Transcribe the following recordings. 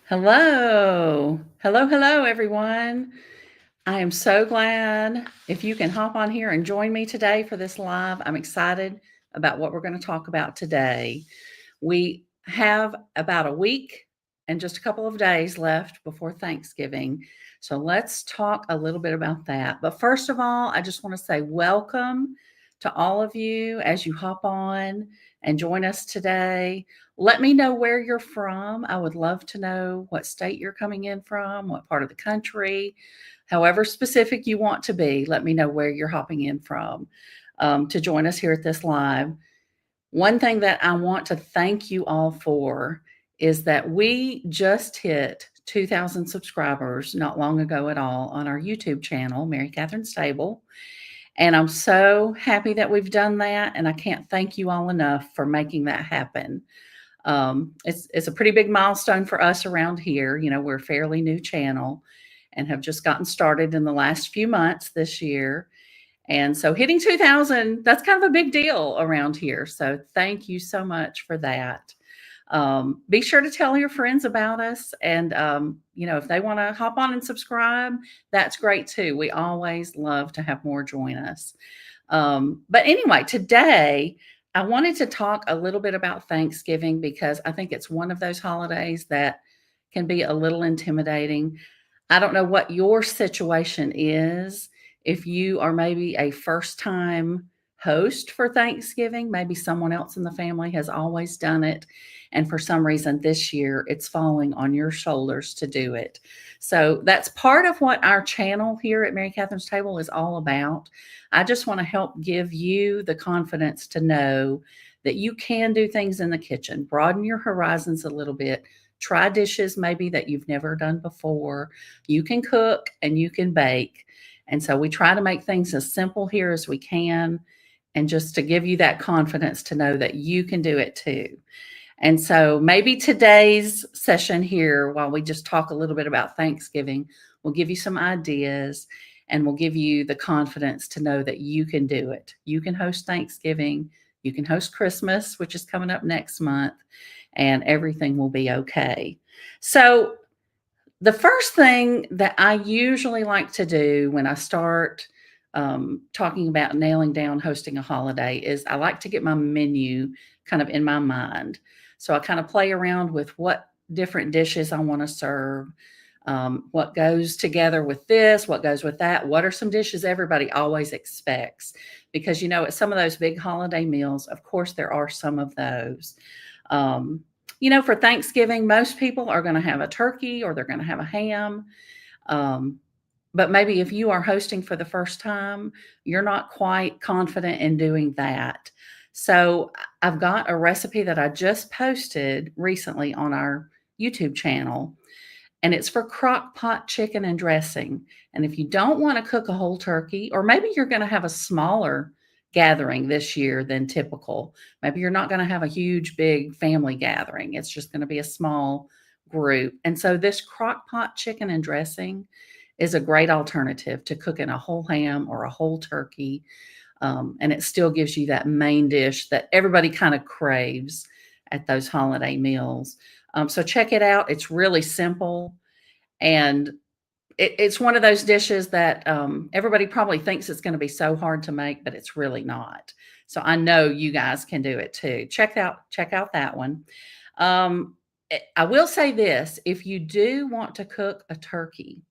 Hello. Hello, hello, everyone. I am so glad if you can hop on here and join me today for this live. I'm excited about what we're going to talk about today. We have about a week and just a couple of days left before Thanksgiving. So let's talk a little bit about that. But first of all, I just want to say welcome to all of you as you hop on and join us today. Let me know where you're from. I would love to know what state you're coming in from, what part of the country, however specific you want to be. Let me know where you're hopping in from to join us here at this live. One thing that I want to thank you all for is that we just hit 2,000 subscribers not long ago at all on our YouTube channel, Mary Catherine's Table. And I'm so happy that we've done that. And I can't thank you all enough for making that happen. It's a pretty big milestone for us around here. You know, we're a fairly new channel and have just gotten started in the last few months this year. And so hitting 2,000, that's kind of a big deal around here. So thank you so much for that. Be sure to tell your friends about us. And, if they want to hop on and subscribe, that's great too. We always love to have more join us. But anyway, today I wanted to talk a little bit about Thanksgiving because I think it's one of those holidays that can be a little intimidating. I don't know what your situation is. If you are maybe a first time host for Thanksgiving, maybe someone else in the family has always done it. And for some reason this year, it's falling on your shoulders to do it. So that's part of what our channel here at Mary Catherine's Table is all about. I just want to help give you the confidence to know that you can do things in the kitchen, broaden your horizons a little bit, try dishes maybe that you've never done before. You can cook and you can bake. And so we try to make things as simple here as we can, and just to give you that confidence to know that you can do it too. And so maybe today's session here, while we just talk a little bit about Thanksgiving, will give you some ideas and will give you the confidence to know that you can do it. You can host Thanksgiving, you can host Christmas, which is coming up next month, and everything will be okay. So, the first thing that I usually like to do when I start talking about nailing down hosting a holiday is I like to get my menu kind of in my mind. So I kind of play around with what different dishes I want to serve, what goes together with this, what goes with that, what are some dishes everybody always expects. Because, at some of those big holiday meals, of course, there are some of those. Um, for Thanksgiving, most people are going to have a turkey or they're going to have a ham. Um, but maybe if you are hosting for the first time, you're not quite confident in doing that. So I've got a recipe that I just posted recently on our YouTube channel, and it's for crock pot chicken and dressing. And if you don't want to cook a whole turkey, or maybe you're going to have a smaller gathering this year than typical, maybe you're not going to have a huge, big family gathering, it's just going to be a small group. And so this crock pot chicken and dressing is a great alternative to cooking a whole ham or a whole turkey. And it still gives you that main dish that everybody kind of craves at those holiday meals. So check it out. It's really simple. And it's one of those dishes that everybody probably thinks it's going to be so hard to make, but it's really not. So I know you guys can do it too. Check out that one. I will say this: if you do want to cook a turkey,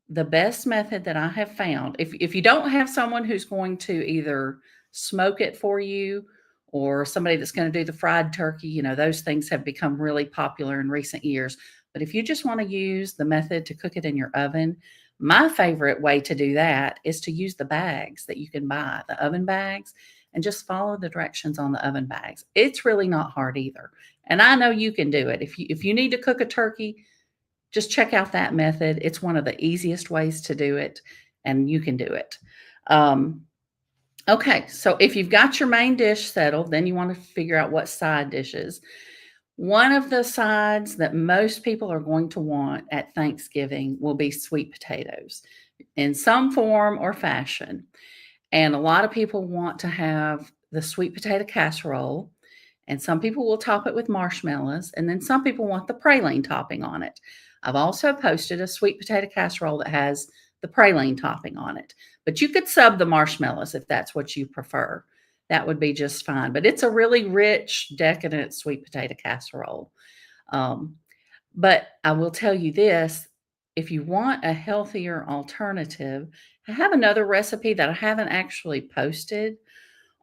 the best method that I have found, if you don't have someone who's going to either smoke it for you or somebody that's going to do the fried turkey, those things have become really popular in recent years. But if you just want to use the method to cook it in your oven, my favorite way to do that is to use the bags that you can buy, the oven bags, and just follow the directions on the oven bags. It's really not hard either. And I know you can do it. If you need to cook a turkey, just check out that method. It's one of the easiest ways to do it, and you can do it. Um, okay, so if you've got your main dish settled, then you want to figure out what side dishes. One of the sides that most people are going to want at Thanksgiving will be sweet potatoes in some form or fashion. And a lot of people want to have the sweet potato casserole. And some people will top it with marshmallows, and then some people want the praline topping on it. I've also posted a sweet potato casserole that has the praline topping on it. But you could sub the marshmallows if that's what you prefer. That would be just fine. But it's a really rich, decadent sweet potato casserole. Um, but I will tell you this, if you want a healthier alternative, I have another recipe that I haven't actually posted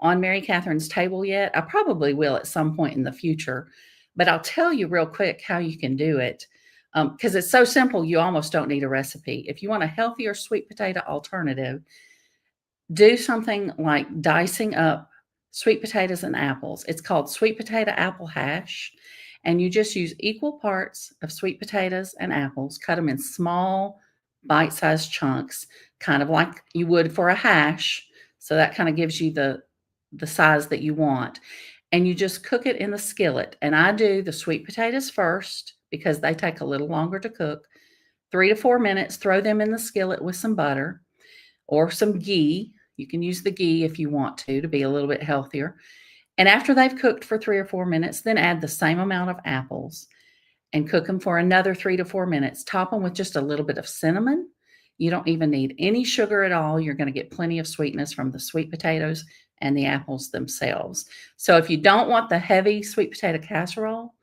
on Mary Catherine's table yet. I probably will at some point in the future, but I'll tell you real quick how you can do it because it's so simple, you almost don't need a recipe. If you want a healthier sweet potato alternative, do something like dicing up sweet potatoes and apples. It's called sweet potato apple hash. And you just use equal parts of sweet potatoes and apples, cut them in small, bite sized chunks, kind of like you would for a hash. So that kind of gives you the size that you want. And you just cook it in the skillet. And I do the sweet potatoes first because they take a little longer to cook. 3 to 4 minutes, throw them in the skillet with some butter or some ghee. You can use the ghee if you want to be a little bit healthier. And after they've cooked for 3 or 4 minutes, then add the same amount of apples and cook them for another 3 to 4 minutes. Top them with just a little bit of cinnamon. You don't even need any sugar at all. You're going to get plenty of sweetness from the sweet potatoes and the apples themselves. So if you don't want the heavy sweet potato casserole,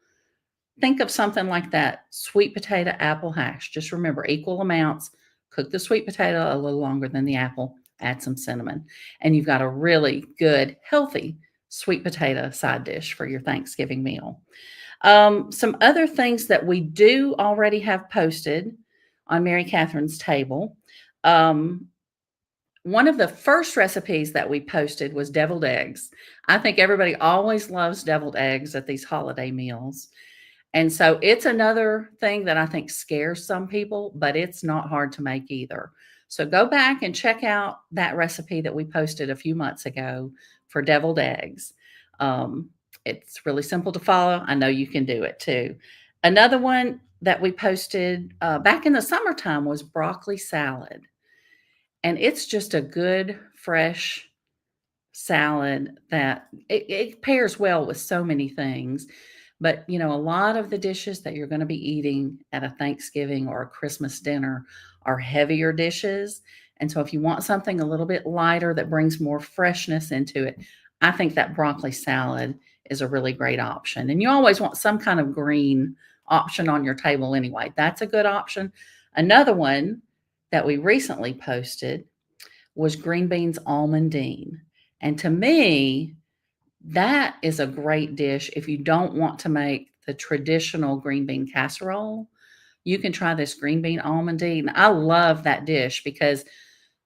think of something like that sweet potato apple hash. Just remember equal amounts. Cook the sweet potato a little longer than the apple. Add some cinnamon. And you've got a really good, healthy sweet potato side dish for your Thanksgiving meal. Some other things that we do already have posted on Mary Catherine's table. One of the first recipes that we posted was deviled eggs. I think everybody always loves deviled eggs at these holiday meals. And so it's another thing that I think scares some people, but it's not hard to make either. So go back and check out that recipe that we posted a few months ago for deviled eggs. It's really simple to follow. I know you can do it too. Another one that we posted back in the summertime was broccoli salad. And it's just a good, fresh salad that it pairs well with so many things. But, a lot of the dishes that you're going to be eating at a Thanksgiving or a Christmas dinner are heavier dishes. And so if you want something a little bit lighter that brings more freshness into it, I think that broccoli salad is a really great option. And you always want some kind of green option on your table anyway. That's a good option. Another one that we recently posted was green beans almondine. And to me, that is a great dish if you don't want to make the traditional green bean casserole. You can try this green bean almondine. I love that dish because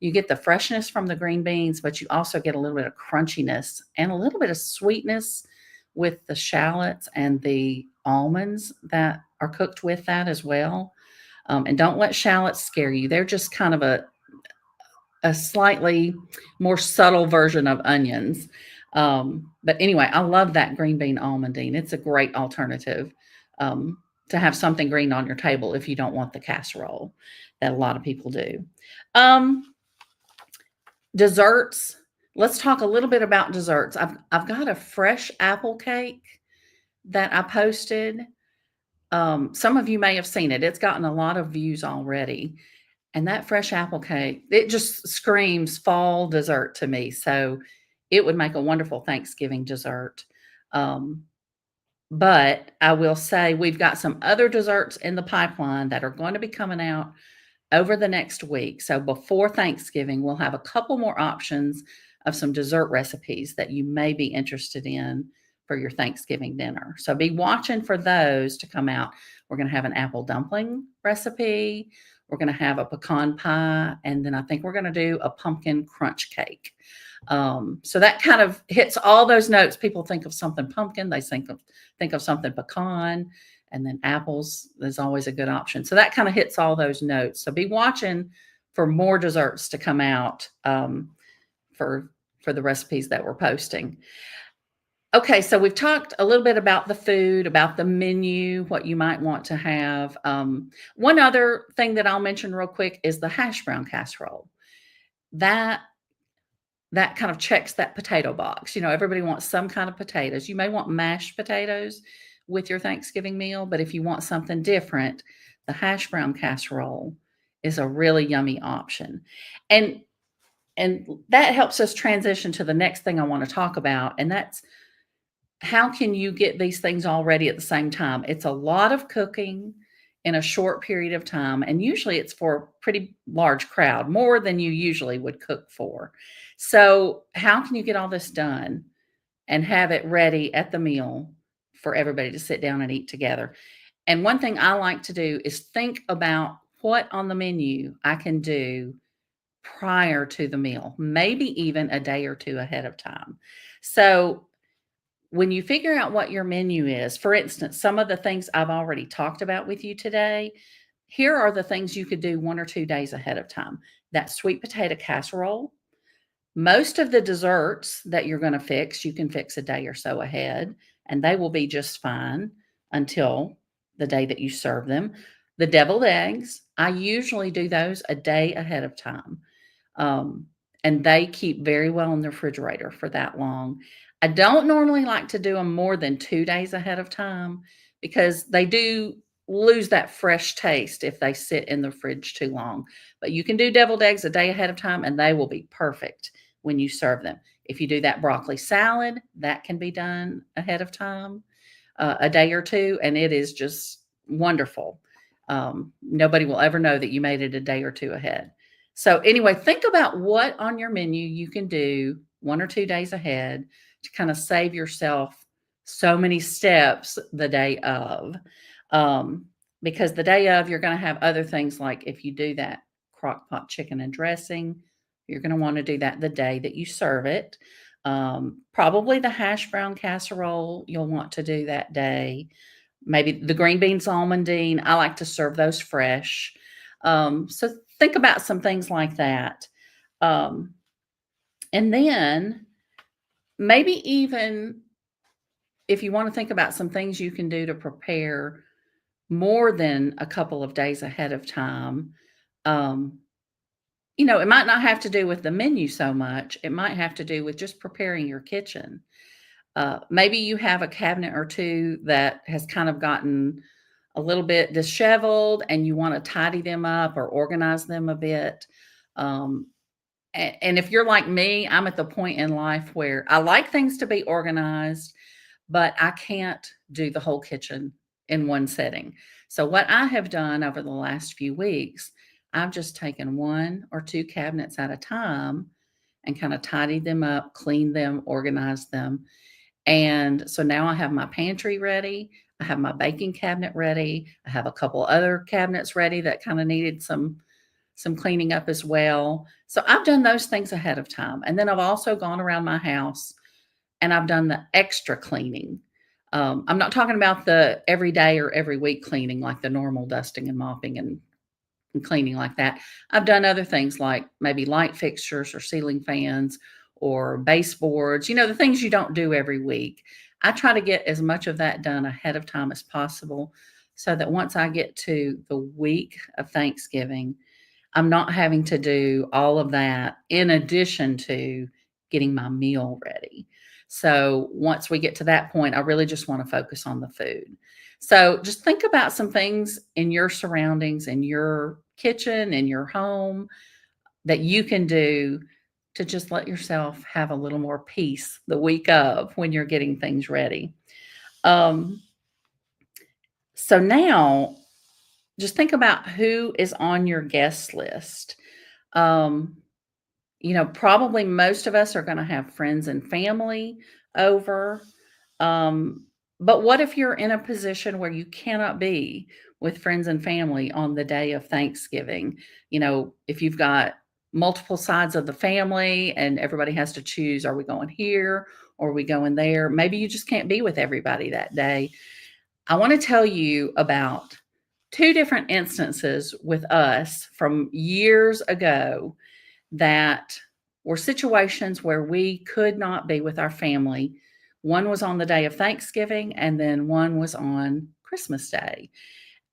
you get the freshness from the green beans, but you also get a little bit of crunchiness and a little bit of sweetness with the shallots and the almonds that are cooked with that as well. And don't let shallots scare you. They're just kind of a slightly more subtle version of onions. But anyway, I love that green bean almondine. It's a great alternative to have something green on your table if you don't want the casserole that a lot of people do. Desserts. Let's talk a little bit about desserts. I've got a fresh apple cake that I posted. Some of you may have seen it. It's gotten a lot of views already. And that fresh apple cake, it just screams fall dessert to me. So it would make a wonderful Thanksgiving dessert. But I will say we've got some other desserts in the pipeline that are going to be coming out over the next week. So before Thanksgiving, we'll have a couple more options of some dessert recipes that you may be interested in for your Thanksgiving dinner. So be watching for those to come out. We're going to have an apple dumpling recipe. We're going to have a pecan pie, and then I think we're going to do a pumpkin crunch cake. So that kind of hits all those notes. People think of something pumpkin, they think of something pecan, and then apples is always a good option. So that kind of hits all those notes. So be watching for more desserts to come out for the recipes that we're posting. Okay, so we've talked a little bit about the food, about the menu, what you might want to have. One other thing that I'll mention real quick is the hash brown casserole. That that kind of checks that potato box. Everybody wants some kind of potatoes. You may want mashed potatoes with your Thanksgiving meal, but if you want something different, the hash brown casserole is a really yummy option. And and that helps us transition to the next thing I want to talk about, and that's how can you get these things all ready at the same time? It's a lot of cooking in a short period of time, and usually it's for a pretty large crowd, more than you usually would cook for. So, how can you get all this done and have it ready at the meal for everybody to sit down and eat together? And one thing I like to do is think about what on the menu I can do prior to the meal, maybe even a day or two ahead of time. So, when you figure out what your menu is, for instance, some of the things I've already talked about with you today, here are the things you could do 1 or 2 days ahead of time. That sweet potato casserole, most of the desserts that you're gonna fix, you can fix a day or so ahead, and they will be just fine until the day that you serve them. The deviled eggs, I usually do those a day ahead of time. Um, and they keep very well in the refrigerator for that long. I don't normally like to do them more than 2 days ahead of time because they do lose that fresh taste if they sit in the fridge too long. But you can do deviled eggs a day ahead of time, and they will be perfect when you serve them. If you do that broccoli salad, that can be done ahead of time, a day or 2, and it is just wonderful. Nobody will ever know that you made it a day or 2 ahead. So anyway, think about what on your menu you can do 1 or 2 days ahead to kind of save yourself so many steps the day of. Um, because the day of, you're gonna have other things like if you do that crock pot chicken and dressing, you're gonna wanna do that the day that you serve it. Probably the hash brown casserole, you'll want to do that day. Maybe the green beans almondine, I like to serve those fresh. So think about some things like that. Um, and then maybe even if you want to think about some things you can do to prepare more than a couple of days ahead of time, um, it might not have to do with the menu so much. It might have to do with just preparing your kitchen. Maybe you have a cabinet or two that has kind of gotten a little bit disheveled and you want to tidy them up or organize them a bit. Um, and if you're like me, I'm at the point in life where I like things to be organized, but I can't do the whole kitchen in one setting. So, what I have done over the last few weeks, I've just taken 1 or 2 cabinets at a time and kind of tidied them up, cleaned them, organized them. And so now I have my pantry ready. I have my baking cabinet ready. I have a couple other cabinets ready that kind of needed some cleaning up as well. So I've done those things ahead of time. And then I've also gone around my house and I've done the extra cleaning. I'm not talking about the every day or every week cleaning like the normal dusting and mopping and cleaning like that. I've done other things like maybe light fixtures or ceiling fans or baseboards, the things you don't do every week. I try to get as much of that done ahead of time as possible so that once I get to the week of Thanksgiving, I'm not having to do all of that in addition to getting my meal ready. So once we get to that point, I really just want to focus on the food. So just think about some things in your surroundings, in your kitchen, in your home that you can do to just let yourself have a little more peace the week of when you're getting things ready. Um, so now just think about who is on your guest list. Um, probably most of us are gonna have friends and family over. Um, but what if you're in a position where you cannot be with friends and family on the day of Thanksgiving? If you've got multiple sides of the family and everybody has to choose, are we going here or are we going there? Maybe you just can't be with everybody that day. I wanna tell you about 2 different instances with us from years ago that were situations where we could not be with our family. One was on the day of Thanksgiving, and then one was on Christmas Day.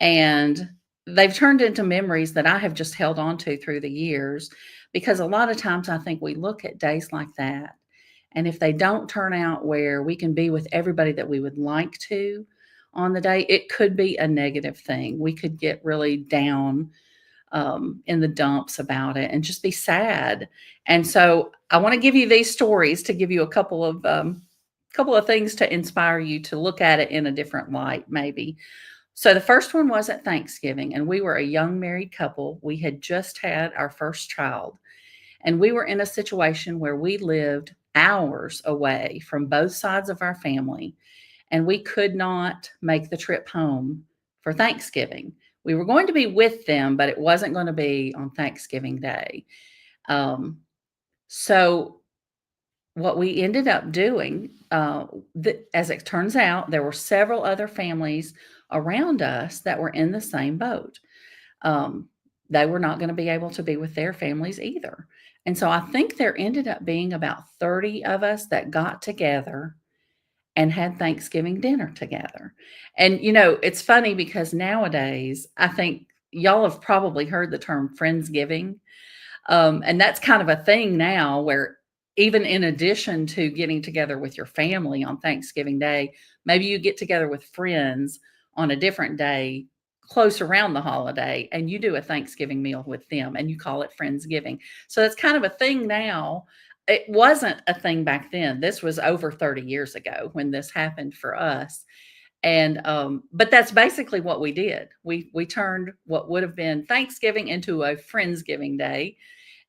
And they've turned into memories that I have just held on to through the years because a lot of times I think we look at days like that, and if they don't turn out where we can be with everybody that we would like to on the day, it could be a negative thing. We could get really down in the dumps about it and just be sad. And so I want to give you these stories to give you a couple of things to inspire you to look at it in a different light, maybe. So the first one was at Thanksgiving, and we were a young married couple. We had just had our first child, and we were in a situation where we lived hours away from both sides of our family, and we could not make the trip home for Thanksgiving. We were going to be with them, but it wasn't going to be on Thanksgiving Day. Um, so what we ended up doing, as it turns out, there were several other families around us that were in the same boat. Um, they were not going to be able to be with their families either. And so I think there ended up being about 30 of us that got together and had Thanksgiving dinner together. And, it's funny because nowadays, I think y'all have probably heard the term Friendsgiving. And that's kind of a thing now where even in addition to getting together with your family on Thanksgiving Day, maybe you get together with friends on a different day close around the holiday and you do a Thanksgiving meal with them and you call it Friendsgiving. So that's kind of a thing now. It wasn't a thing back then. This was over 30 years ago when this happened for us. And but that's basically what we did. We turned what would have been Thanksgiving into a Friendsgiving day,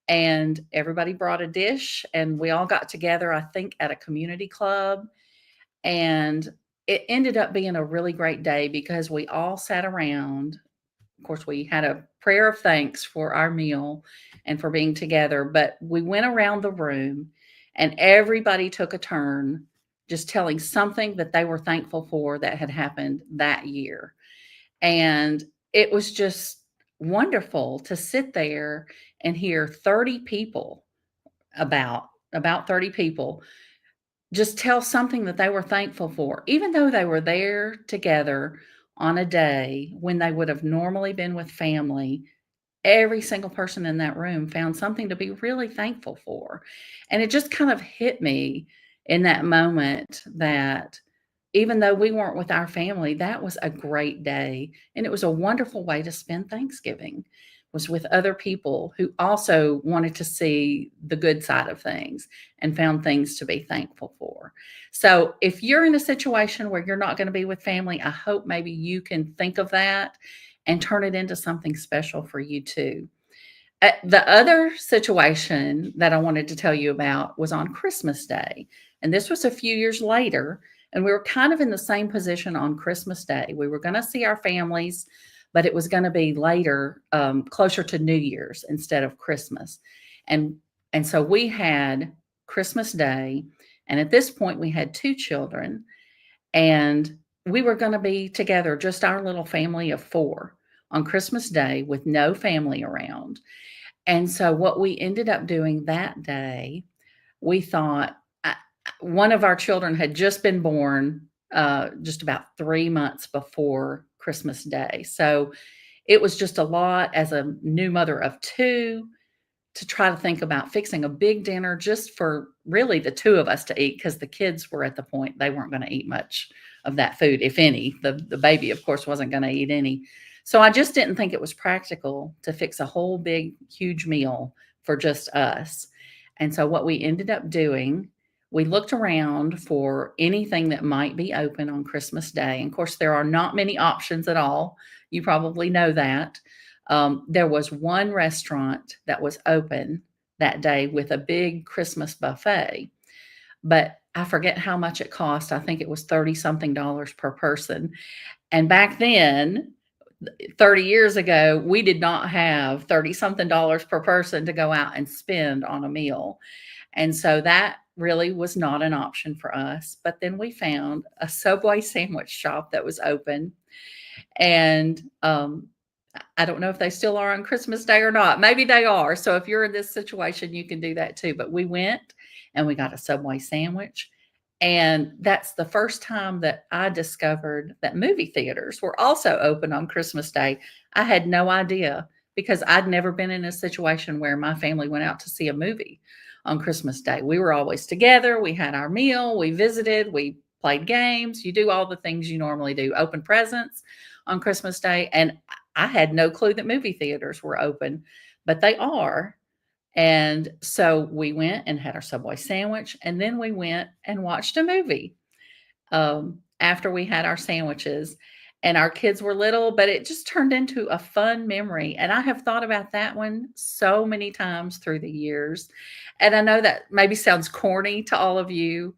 and everybody brought a dish and we all got together, I think, at a community club. And it ended up being a really great day because we all sat around. Of course, we had a prayer of thanks for our meal and for being together, but we went around the room and everybody took a turn just telling something that they were thankful for that had happened that year. And it was just wonderful to sit there and hear 30 people, about 30 people, just tell something that they were thankful for, even though they were there together on a day when they would have normally been with family. Every single person in that room found something to be really thankful for. And it just kind of hit me in that moment that even though we weren't with our family, that was a great day. And it was a wonderful way to spend Thanksgiving, was with other people who also wanted to see the good side of things and found things to be thankful for. So if you're in a situation where you're not going to be with family, I hope maybe you can think of that and turn it into something special for you too. The other situation that I wanted to tell you about was on Christmas Day. And this was a few years later. And we were kind of in the same position on Christmas Day. We were going to see our families, but it was going to be later, closer to New Year's instead of Christmas. And, and so we had Christmas Day. And at this point, we had two children. And we were going to be together, just our little family of four on Christmas Day with no family around. And so what we ended up doing that day, we thought one of our children had just been born just about 3 months before Christmas Day. So it was just a lot as a new mother of two to try to think about fixing a big dinner just for really the two of us to eat, because the kids were at the point they weren't going to eat much of that food, if any. The baby, of course, wasn't going to eat any. So I just didn't think it was practical to fix a whole big, huge meal for just us. And so what we ended up doing, we looked around for anything that might be open on Christmas Day. And of course, there are not many options at all. You probably know that. There was one restaurant that was open that day with a big Christmas buffet, but I forget how much it cost. I think it was 30 something dollars per person. And back then, 30 years ago, we did not have 30 something dollars per person to go out and spend on a meal. And so that really was not an option for us. But then we found a Subway sandwich shop that was open. And I don't know if they still are on Christmas Day or not. Maybe they are. So if you're in this situation, you can do that too. But we went and we got a Subway sandwich. And that's the first time that I discovered that movie theaters were also open on Christmas Day. I had no idea because I'd never been in a situation where my family went out to see a movie on Christmas Day. We were always together. We had our meal. We visited. We played games. You do all the things you normally do, open presents on Christmas Day. And I had no clue that movie theaters were open, but they are. And so we went and had our Subway sandwich, and then we went and watched a movie after we had our sandwiches. And our kids were little, but it just turned into a fun memory. And I have thought about that one so many times through the years. And I know that maybe sounds corny to all of you,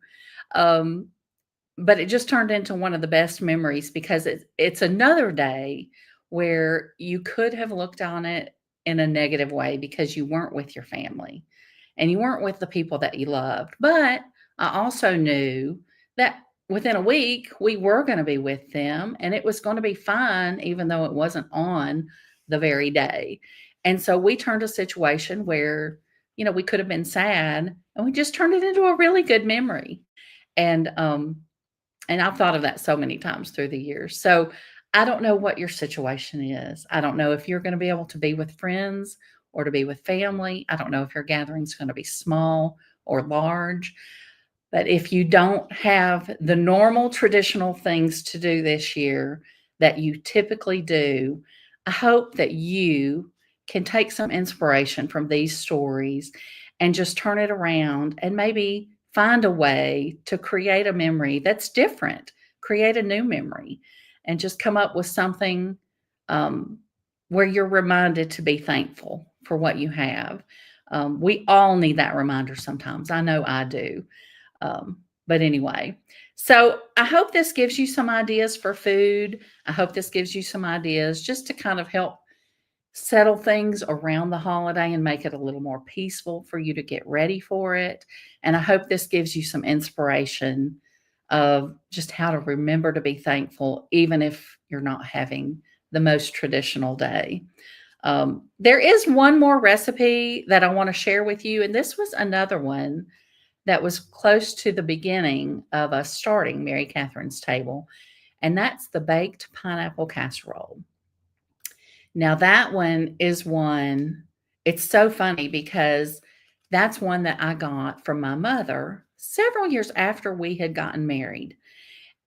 um, but it just turned into one of the best memories because it's another day where you could have looked on it in a negative way because you weren't with your family and you weren't with the people that you loved. But I also knew that within a week we were going to be with them and it was going to be fine, even though it wasn't on the very day. And so we turned a situation where, we could have been sad and we just turned it into a really good memory. And and I've thought of that so many times through the years. So I don't know what your situation is. I don't know if you're going to be able to be with friends or to be with family. I don't know if your gathering's going to be small or large. But if you don't have the normal traditional things to do this year that you typically do, I hope that you can take some inspiration from these stories and just turn it around and maybe find a way to create a memory that's different, create a new memory, and just come up with something um, where you're reminded to be thankful for what you have. We all need that reminder sometimes. I know I do. But anyway, so I hope this gives you some ideas for food. I hope this gives you some ideas just to kind of help settle things around the holiday and make it a little more peaceful for you to get ready for it. And I hope this gives you some inspiration of just how to remember to be thankful, even if you're not having the most traditional day. There is one more recipe that I want to share with you, and this was another one that was close to the beginning of us starting Mary Catherine's Table, and that's the baked pineapple casserole. Now, that one is one, it's so funny because that's one that I got from my mother several years after we had gotten married.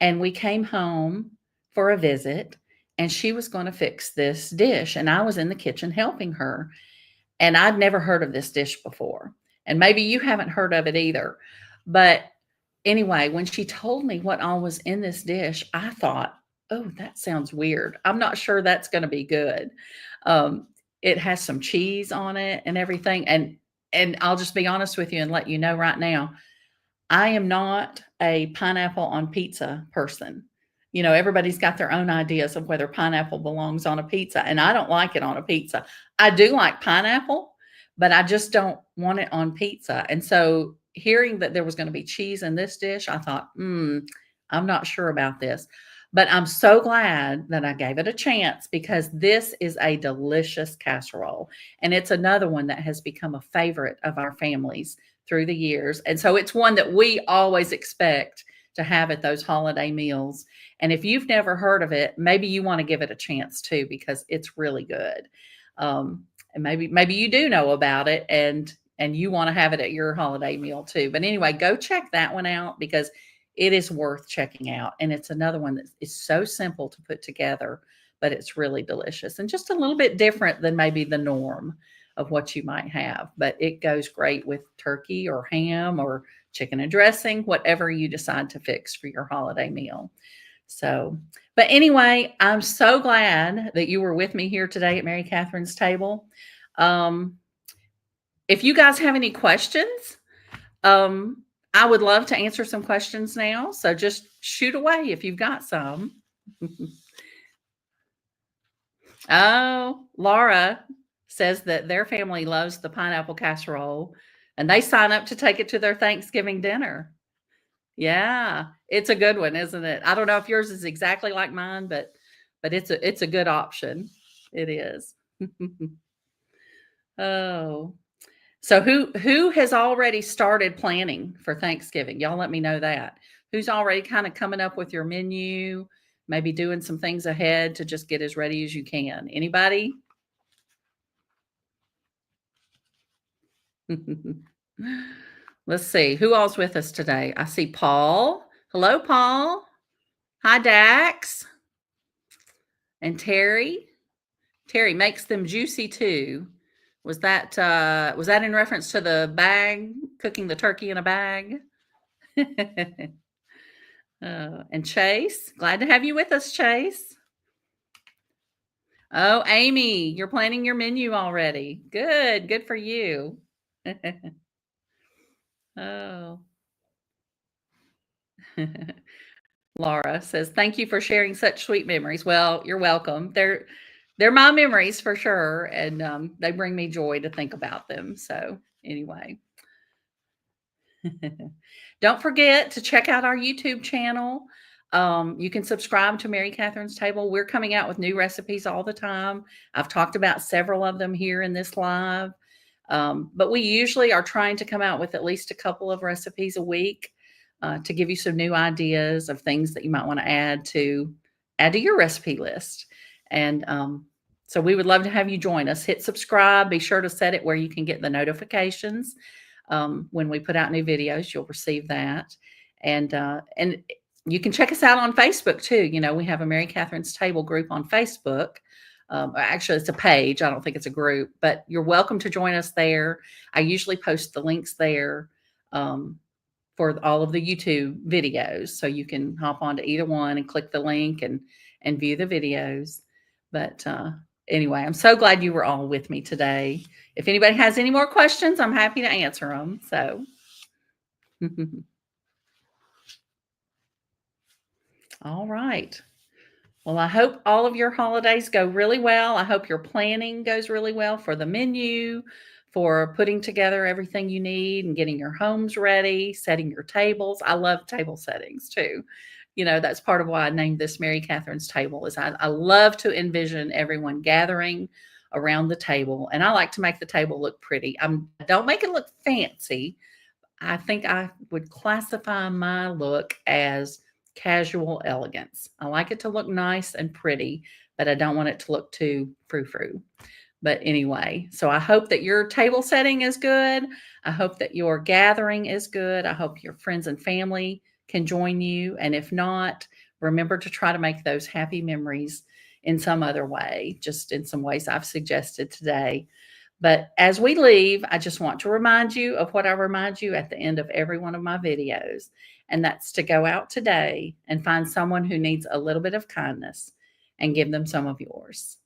And we came home for a visit, and she was going to fix this dish. And I was in the kitchen helping her. And I'd never heard of this dish before. And maybe you haven't heard of it either. But anyway, when she told me what all was in this dish, I thought, oh, that sounds weird. I'm not sure that's going to be good. Um, it has some cheese on it and everything. And I'll just be honest with you and let you know right now, I am not a pineapple on pizza person. Everybody's got their own ideas of whether pineapple belongs on a pizza, and I don't like it on a pizza. I do like pineapple, but I just don't want it on pizza. And so hearing that there was going to be cheese in this dish, I thought, I'm not sure about this. But I'm so glad that I gave it a chance because this is a delicious casserole. And it's another one that has become a favorite of our families through the years. And so it's one that we always expect to have at those holiday meals. And if you've never heard of it, maybe you want to give it a chance too, because it's really good. And maybe you do know about it and you want to have it at your holiday meal too. But anyway, go check that one out because it is worth checking out. And it's another one that is so simple to put together, but it's really delicious and just a little bit different than maybe the norm of what you might have. But it goes great with turkey or ham or chicken and dressing, whatever you decide to fix for your holiday meal. So, but anyway, I'm so glad that you were with me here today at Mary Catherine's Table. If you guys have any questions, I would love to answer some questions now. So just shoot away if you've got some. Oh, Laura says that their family loves the pineapple casserole and they sign up to take it to their Thanksgiving dinner. Yeah, it's a good one, isn't it? I don't know if yours is exactly like mine, but it's a good option. It is. Oh. So who has already started planning for Thanksgiving? Y'all let me know that. Who's already kind of coming up with your menu, maybe doing some things ahead to just get as ready as you can? Anybody? Let's see, who all's with us today? I see Paul. Hello, Paul. Hi, Dax and Terry. Terry makes them juicy too. Was that in reference to the bag, cooking the turkey in a bag? And Chase, glad to have you with us, Chase. Oh, Amy, you're planning your menu already. Good for you. Oh. Laura says, "Thank you for sharing such sweet memories." Well, you're welcome. They're my memories for sure, and they bring me joy to think about them. So anyway, don't forget to check out our YouTube channel. You can subscribe to Mary Catherine's Table. We're coming out with new recipes all the time. I've talked about several of them here in this live, but we usually are trying to come out with at least a couple of recipes a week to give you some new ideas of things that you might want to add to your recipe list. And so we would love to have you join us. Hit subscribe. Be sure to set it where you can get the notifications. When we put out new videos, you'll receive that. And you can check us out on Facebook too. You know, we have a Mary Catherine's Table group on Facebook. Actually, it's a page. I don't think it's a group, but you're welcome to join us there. I usually post the links there for all of the YouTube videos, so you can hop onto either one and click the link and view the videos. But anyway, I'm so glad you were all with me today. If anybody has any more questions, I'm happy to answer them. So, all right. Well, I hope all of your holidays go really well. I hope your planning goes really well for the menu, for putting together everything you need and getting your homes ready, setting your tables. I love table settings too. You know, that's part of why I named this Mary Catherine's Table is I love to envision everyone gathering around the table. And I like to make the table look pretty. I don't make it look fancy. I think I would classify my look as casual elegance. I like it to look nice and pretty, but I don't want it to look too frou-frou. But anyway, so I hope that your table setting is good. I hope that your gathering is good. I hope your friends and family can join you. And if not, remember to try to make those happy memories in some other way, just in some ways I've suggested today. But as we leave, I just want to remind you of what I remind you at the end of every one of my videos. And that's to go out today and find someone who needs a little bit of kindness and give them some of yours.